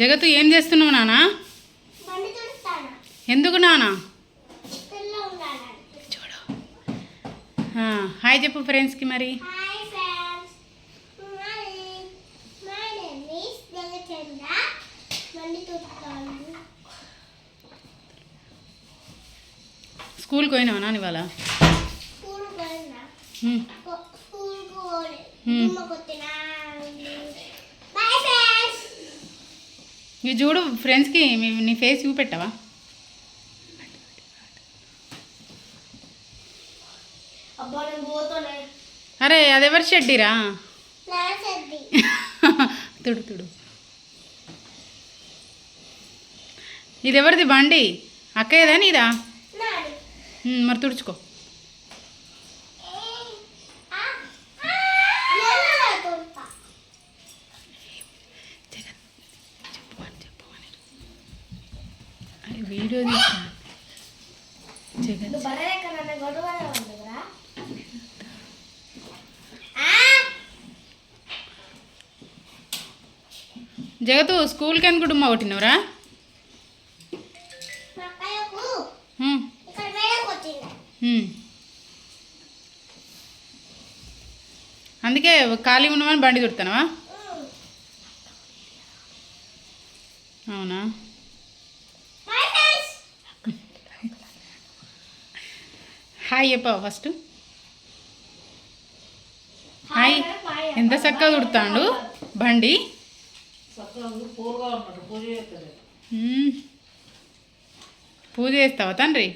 జగతు ఏం చేస్తున్నావు నానా? ఎందుకు నానా? చూడు. హాయ్ చెప్పు ఫ్రెండ్స్కి మరి. స్కూల్కి పోయినావా నాన్న ఇవాళ? ఇవి చూడు ఫ్రెండ్స్కి నీ ఫేస్ చూపెట్టావా? అరే అదెవరి షెడ్డీరా? తుడు తుడు. ఇది ఎవరిది బండి? అక్కయ్యదా నీదా? మరి తుడుచుకో. వీడియో జగతు స్కూల్కి ఎందుకు డుమ్మా కొట్టినవరా? అందుకే ఖాళీ ఉన్నామని బండి తుడుతానవా? అవునా? హాయ్ చెప్పావా ఫస్ట్? హాయ్. ఎంత చక్కగా తుడుతాడు బండి. పూజ చేస్తావా తండ్రి?